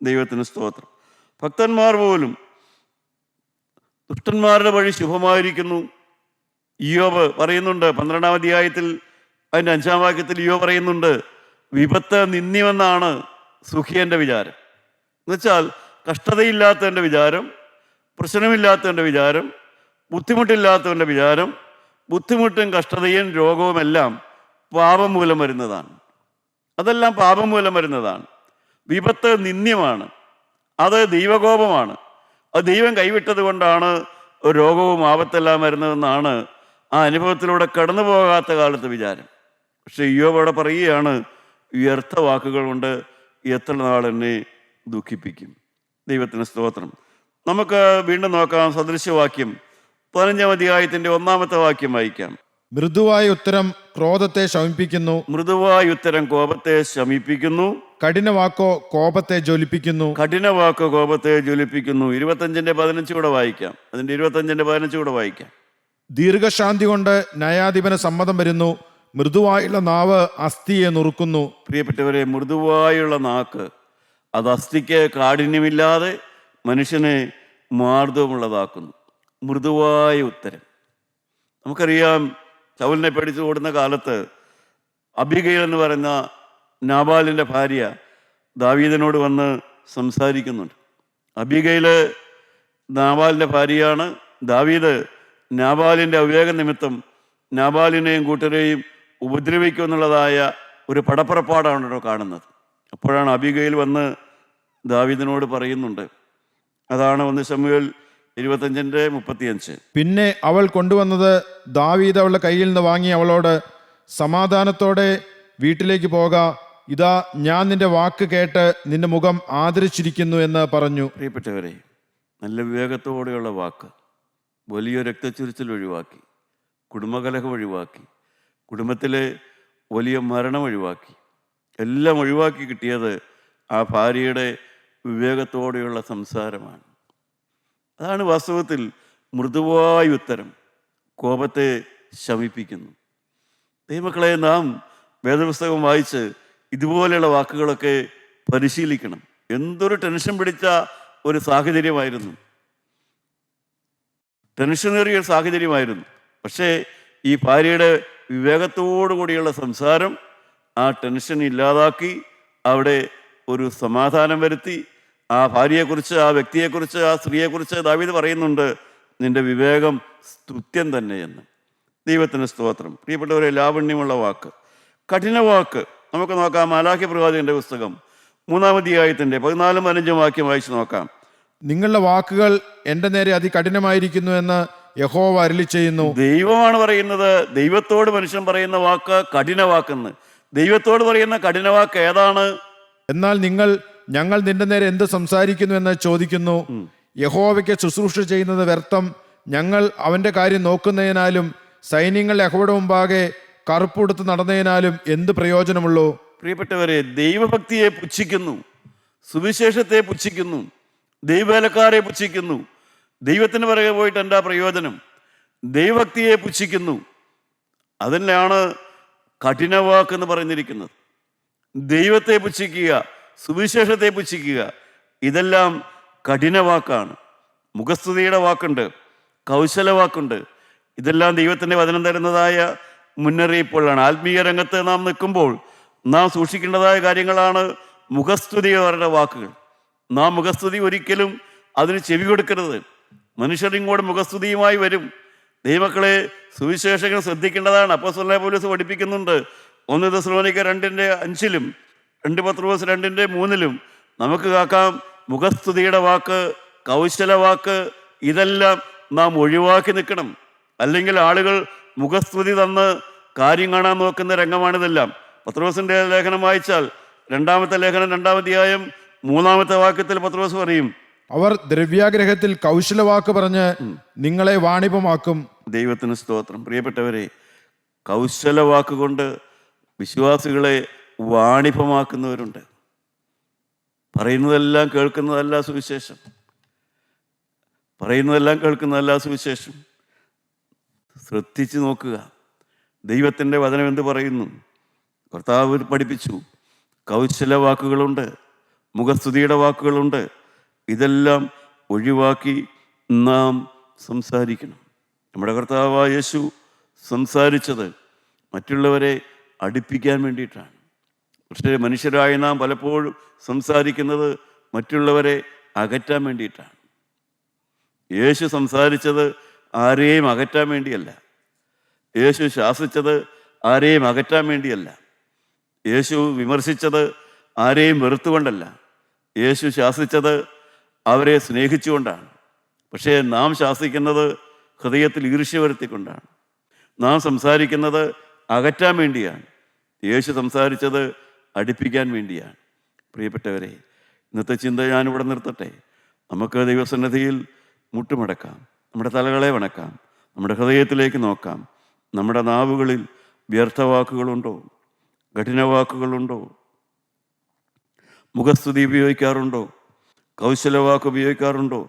ദൈവത്തിന് സ്തോത്രം. ഭക്തന്മാർ പോലും ദുഷ്ടന്മാരുടെ വഴി ശുഭമായിരിക്കുന്നു. ഇയ്യോബ് പറയുന്നുണ്ട് 12-ാം അധ്യായത്തിൽ അതിൻ്റെ 5-ാം വാക്യത്തിൽ ഇയ്യോബ് പറയുന്നുണ്ട്, വിപത്ത് നിന്ദ്യമെന്നാണ് സുഖിയൻ്റെ വിചാരം. എന്നുവെച്ചാൽ കഷ്ടതയില്ലാത്തവൻ്റെ വിചാരം, പ്രശ്നമില്ലാത്തവൻ്റെ വിചാരം, ബുദ്ധിമുട്ടില്ലാത്തവൻ്റെ വിചാരം, ബുദ്ധിമുട്ടും കഷ്ടതയും രോഗവുമെല്ലാം പാപം മൂലം വരുന്നതാണ്. അതെല്ലാം പാപം മൂലം വരുന്നതാണ്. വിപത്ത് നിന്ദ്യമാണ്, അത് ദൈവകോപമാണ്, അത് ദൈവം കൈവിട്ടത് കൊണ്ടാണ് രോഗവും ആപത്തെല്ലാം വരുന്നതെന്നാണ് ആ അനുഭവത്തിലൂടെ കടന്നു പോകാത്ത കാലത്ത് വിചാരം. പക്ഷെ ഇയ്യോബ് അവിടെ പറയുകയാണ്, വ്യർത്ഥ വാക്കുകൾ കൊണ്ട് എത്ര നാൾ എന്നെ ദുഃഖിപ്പിക്കും. ദൈവത്തിന് സ്തോത്രം. നമുക്ക് വീണ്ടും നോക്കാം സദൃശവാക്യം 15-ാം അധ്യായത്തിൻ്റെ 1-ാമത്തെ വാക്യം വായിക്കാം. മൃദുവായ ഉത്തരം ക്രോധത്തെ ശമിപ്പിക്കുന്നു. മൃദുവായ ഉത്തരം കോപത്തെ ശമിപ്പിക്കുന്നു. കഠിന വാക്കോ കോപത്തെ ജ്വലിപ്പിക്കുന്നു. 25-ന്റെ 15 കൂടെ വായിക്കാം. അതിന്റെ 25-ന്റെ 15 കൂടെ വായിക്കാം. ദീർഘശാന്തി കൊണ്ട് ന്യായാധിപന് സമ്മതം വരുന്നു. മൃദുവായുള്ള നാവ് അസ്ഥിയെ നുറുക്കുന്നു. പ്രിയപ്പെട്ടവരെ, മൃദുവായുള്ള നാക്ക് അത് അസ്ഥിക്ക് കാഠിന്യമില്ലാതെ മനുഷ്യനെ മാർദ്ദവമുള്ളതാക്കുന്നു. മൃദുവായ ഉത്തരം. നമുക്കറിയാം, ശൗലിനെ പേടിച്ച് ഓടുന്ന കാലത്ത് അബിഗയിൽ എന്ന് പറയുന്ന നാബാലിൻ്റെ ഭാര്യ ദാവീദിനോട് വന്ന് സംസാരിക്കുന്നുണ്ട്. അബിഗയിൽ നാബാലിൻ്റെ ഭാര്യയാണ്. ദാവീദ് നാബാലിൻ്റെ അവിവേക നിമിത്തം നാബാലിനെയും കൂട്ടരെയും ഉപദ്രവിക്കുമെന്നുള്ളതായ ഒരു പടപ്പുറപ്പാടാണ് കാണുന്നത്. അപ്പോഴാണ് അബിഗയിൽ വന്ന് ദാവീദിനോട് പറയുന്നുണ്ട്. അതാണ് 1 ശമൂവേൽ 25-ന്റെ 35. പിന്നെ അവൾ കൊണ്ടുവന്നത് ദാവീദ് അവളുടെ കയ്യിൽ നിന്ന് വാങ്ങി അവളോട്, സമാധാനത്തോടെ വീട്ടിലേക്ക് പോക, ഇതാ ഞാൻ നിന്റെ വാക്ക് കേട്ട് നിന്റെ മുഖം ആദരിച്ചിരിക്കുന്നു എന്ന് പറഞ്ഞു. പ്രിയപ്പെട്ടവരെ, നല്ല വിവേകത്തോടെയുള്ള വാക്ക് വലിയ രക്തച്ചൊരിച്ചിൽ ഒഴിവാക്കി, കുടുംബകലഹം ഒഴിവാക്കി, കുടുംബത്തിലെ വലിയ മരണം ഒഴിവാക്കി, എല്ലാം ഒഴിവാക്കി കിട്ടിയത് ആ ഭാര്യയുടെ വിവേകത്തോടെയുള്ള സംസാരമാണ്. അതാണ് വാസ്തവത്തിൽ മൃദുവായ ഉത്തരം കോപത്തെ ശമിപ്പിക്കുന്നു. ദൈവമക്കളെ, നാം വേദപുസ്തകം വായിച്ച് ഇതുപോലെയുള്ള വാക്കുകളൊക്കെ പരിശീലിക്കണം. എന്തൊരു ടെൻഷൻ പിടിച്ച ഒരു സാഹചര്യമായിരുന്നു, ടെൻഷനേറിയ ഒരു സാഹചര്യമായിരുന്നു. പക്ഷേ ഈ ഭാര്യയുടെ വിവേകത്തോടു കൂടിയുള്ള സംസാരം ആ ടെൻഷൻ ഇല്ലാതാക്കി അവിടെ ഒരു സമാധാനം വരുത്തി. ആ ഭാര്യയെക്കുറിച്ച്, ആ വ്യക്തിയെക്കുറിച്ച്, ആ സ്ത്രീയെക്കുറിച്ച് ദാവീദ് പറയുന്നുണ്ട്, നിന്റെ വിവേകം സ്തുത്യം തന്നെയെന്ന്. ദൈവത്തിന് സ്തോത്രം. പ്രിയപ്പെട്ടവരെ, ലാവണ്യമുള്ള വാക്ക്, കഠിന വാക്ക്. നമുക്ക് നോക്കാം മലാഖി പ്രവാചകന്റെ പുസ്തകം 3-ാം അധ്യായത്തിന്റെ 14-15 വാക്യം വായിച്ചു നോക്കാം. നിങ്ങളുടെ വാക്കുകൾ എൻ്റെ നേരെ അതികഠിനമായിരിക്കുന്നു എന്ന് യഹോവ അരുളി ചെയ്യുന്നു. ദൈവമാണ് പറയുന്നത്. ദൈവത്തോട് മനുഷ്യൻ പറയുന്ന വാക്ക് കഠിന വാക്കെന്ന്. ദൈവത്തോട് പറയുന്ന കഠിന വാക്ക് ഏതാണ്? എന്നാൽ ഞങ്ങൾ നിന്റെ നേരെ എന്ത് സംസാരിക്കുന്നു എന്ന് ചോദിക്കുന്നു. യഹോവയ്ക്ക് ശുശ്രൂഷ ചെയ്യുന്നത് വ്യർത്ഥം. ഞങ്ങൾ അവന്റെ കാര്യം നോക്കുന്നതിനാലും സൈന്യങ്ങൾ യഹോവയുടെ മുമ്പാകെ കറുപ്പുടുത്ത് നടന്നതിനാലും എന്ത് പ്രയോജനമുള്ളൂ? പ്രിയപ്പെട്ടവരെ, ദൈവഭക്തിയെ പുച്ഛിക്കുന്നു, സുവിശേഷത്തെ പുച്ഛിക്കുന്നു, ദൈവവേലക്കാരെ പുച്ഛിക്കുന്നു. ദൈവത്തിന് പിറകെ പോയിട്ട് എന്താ പ്രയോജനം? ദൈവഭക്തിയെ പുച്ഛിക്കുന്നു. അതിനാണ് കഠിന വാക്കെന്ന് പറഞ്ഞിരിക്കുന്നത്. ദൈവത്തെ പുച്ഛിക്കുക, സുവിശേഷത്തെ പുച്ഛിക്കുക, ഇതെല്ലാം കഠിന വാക്കാണ്. മുഖസ്തുതിയുടെ വാക്കുണ്ട്, കൗശല വാക്കുണ്ട്. ഇതെല്ലാം ദൈവത്തിൻ്റെ വചനം തരുന്നതായ മുന്നറിയിപ്പുകളാണ്. ആത്മീയ രംഗത്ത് നാം നിൽക്കുമ്പോൾ നാം സൂക്ഷിക്കേണ്ടതായ കാര്യങ്ങളാണ് മുഖസ്തുതിയുടെ വാക്കുകൾ. നാം മുഖസ്തുതി ഒരിക്കലും അതിന് ചെവി കൊടുക്കരുത്. മനുഷ്യരിങ്ങോട്ട് മുഖസ്തുതിയുമായി വരും. ദൈവമക്കളെ, സുവിശേഷങ്ങൾ ശ്രദ്ധിക്കേണ്ടതാണ്. അപ്പോസ്തലനായ പൗലോസ് പഠിപ്പിക്കുന്നുണ്ട്. 1 തെസ്സലോനിക്കർ 2:5 2 പത്രോസ് 2:3 നമുക്ക് കേൾക്കാം. മുഖസ്തുതിയുടെ വാക്ക്, കൗശല വാക്ക്, ഇതെല്ലാം നാം ഒഴിവാക്കി നിൽക്കണം. അല്ലെങ്കിൽ ആളുകൾ മുഖസ്തുതി തന്ന് കാര്യം കാണാൻ നോക്കുന്ന രംഗമാണിതെല്ലാം. പത്രോസിന്റെ ലേഖനം വായിച്ചാൽ 2-ാമത്തെ ലേഖനം 2-ാം അധ്യായം 3-ാമത്തെ വാക്യത്തിൽ പത്രോസ് പറയും, അവർ ദ്രവ്യാഗ്രഹത്തിൽ കൗശലവാക്ക് പറഞ്ഞ് നിങ്ങളെ വാണിഭമാക്കും. ദൈവത്തിന് സ്തോത്രം. പ്രിയപ്പെട്ടവരെ, കൗശല വാക്കുകൊണ്ട് വിശ്വാസികളെ വാണിഭമാക്കുന്നവരുണ്ട്. പറയുന്നതെല്ലാം കേൾക്കുന്നതല്ല സുവിശേഷം. പറയുന്നതെല്ലാം കേൾക്കുന്നതല്ല സുവിശേഷം. ശ്രദ്ധിച്ചു നോക്കുക. ദൈവത്തിൻ്റെ വചനം എന്ത് പറയുന്നു? കർത്താവ് പഠിപ്പിച്ചു. കൗശല വാക്കുകളുണ്ട്, മുഖസ്തുതിയുടെ വാക്കുകളുണ്ട്. ഇതെല്ലാം ഒഴിവാക്കി നാം സംസാരിക്കണം. നമ്മുടെ കർത്താവായ യേശു സംസാരിച്ചത് മറ്റുള്ളവരെ അടുപ്പിക്കാൻ വേണ്ടിയിട്ടാണ്. പക്ഷേ മനുഷ്യരായ നാം പലപ്പോഴും സംസാരിക്കുന്നത് മറ്റുള്ളവരെ അകറ്റാൻ വേണ്ടിയിട്ടാണ്. യേശു സംസാരിച്ചത് ആരെയും അകറ്റാൻ വേണ്ടിയല്ല. യേശു ശാസിച്ചത് ആരെയും അകറ്റാൻ വേണ്ടിയല്ല. യേശു വിമർശിച്ചത് ആരെയും വെറുത്തുകൊണ്ടല്ല. യേശു ശാസിച്ചത് അവരെ സ്നേഹിച്ചുകൊണ്ടാണ്. പക്ഷേ നാം ശാസിക്കുന്നത് ഹൃദയത്തിൽ ഈർഷ്യ വരുത്തിക്കൊണ്ടാണ്. നാം സംസാരിക്കുന്നത് അകറ്റാൻ വേണ്ടിയാണ്. യേശു സംസാരിച്ചത് അടുപ്പിക്കാൻ വേണ്ടിയാണ്. പ്രിയപ്പെട്ടവരെ, ഇന്നത്തെ ചിന്ത ഞാനിവിടെ നിർത്തട്ടെ. നമുക്ക് ദൈവസന്നിധിയിൽ മുട്ടുമടക്കാം, നമ്മുടെ തലകളെ വണക്കാം, നമ്മുടെ ഹൃദയത്തിലേക്ക് നോക്കാം. നമ്മുടെ നാവുകളിൽ വ്യർത്ഥവാക്കുകളുണ്ടോ? കഠിനവാക്കുകളുണ്ടോ? മുഖസ്തുതി ഉപയോഗിക്കാറുണ്ടോ? കൗശലവാക്ക് ഉപയോഗിക്കാറുണ്ടോ?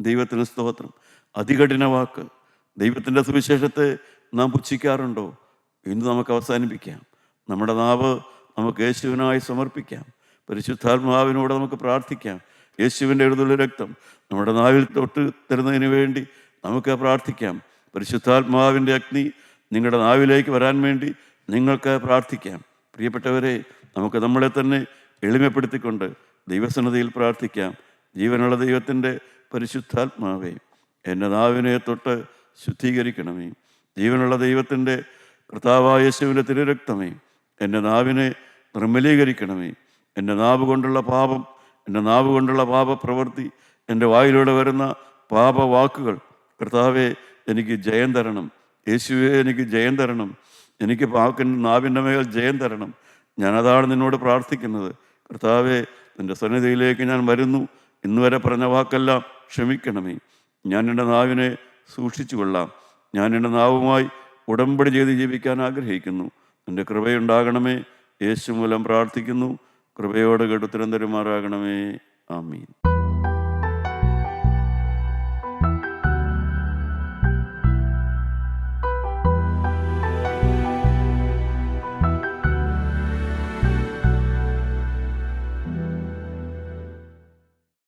ദൈവത്തിന് സ്തോത്രം. അതികഠിന വാക്ക്, ദൈവത്തിൻ്റെ സുവിശേഷത്തെ നാം പുച്ഛിക്കാറുണ്ടോ? ഇന്ന് നമുക്ക് അവസാനിപ്പിക്കാം. നമ്മുടെ നാവ് നമുക്ക് യേശുവിനായി സമർപ്പിക്കാം. പരിശുദ്ധാത്മാവിനോട് നമുക്ക് പ്രാർത്ഥിക്കാം. യേശുവിൻ്റെ എഴുതുള്ള രക്തം നമ്മുടെ നാവിൽ തൊട്ട് തരുന്നതിന് വേണ്ടി നമുക്ക് പ്രാർത്ഥിക്കാം. പരിശുദ്ധാത്മാവിൻ്റെ അഗ്നി നിങ്ങളുടെ നാവിലേക്ക് വരാൻ വേണ്ടി നിങ്ങൾക്ക് പ്രാർത്ഥിക്കാം. പ്രിയപ്പെട്ടവരെ, നമുക്ക് നമ്മളെ തന്നെ എളിമപ്പെടുത്തിക്കൊണ്ട് ദൈവസന്നിധിയിൽ പ്രാർത്ഥിക്കാം. ജീവനുള്ള ദൈവത്തിൻ്റെ പരിശുദ്ധാത്മാവേ, എൻ്റെ നാവിനെ തൊട്ട് ശുദ്ധീകരിക്കണമേ. ജീവനുള്ള ദൈവത്തിൻ്റെ കർത്താവായ യേശുവിൻ്റെ തിരുരക്തമേ, എൻ്റെ നാവിനെ നിർമ്മലീകരിക്കണമേ. എൻ്റെ നാവ് കൊണ്ടുള്ള പാപം, എൻ്റെ നാവ് കൊണ്ടുള്ള പാപപ്രവൃത്തി, എൻ്റെ വായിലൂടെ വരുന്ന പാപവാക്കുകൾ, കർത്താവെ എനിക്ക് ജയം തരണം. യേശുവെ എനിക്ക് ജയം തരണം. എനിക്ക് നാവിൻ്റെ മേൽ ജയം തരണം. ഞാനതാണ് നിന്നോട് പ്രാർത്ഥിക്കുന്നത്. കർത്താവെ, നിൻ്റെ സന്നിധിയിലേക്ക് ഞാൻ വരുന്നു. ഇന്നുവരെ പറഞ്ഞ വാക്കെല്ലാം ക്ഷമിക്കണമേ. ഞാൻ എൻ്റെ നാവിനെ സൂക്ഷിച്ചു കൊള്ളാം. ഞാൻ എൻ്റെ നാവുമായി ഉടമ്പടി ചെയ്ത് ജീവിക്കാൻ ആഗ്രഹിക്കുന്നു. എൻ്റെ കൃപയുണ്ടാകണമേ. യേശു മൂലം പ്രാർത്ഥിക്കുന്നു. കൃപയോടെ കേട്ടുത്തരം തരുമാറാകണമേ. ആമീൻ.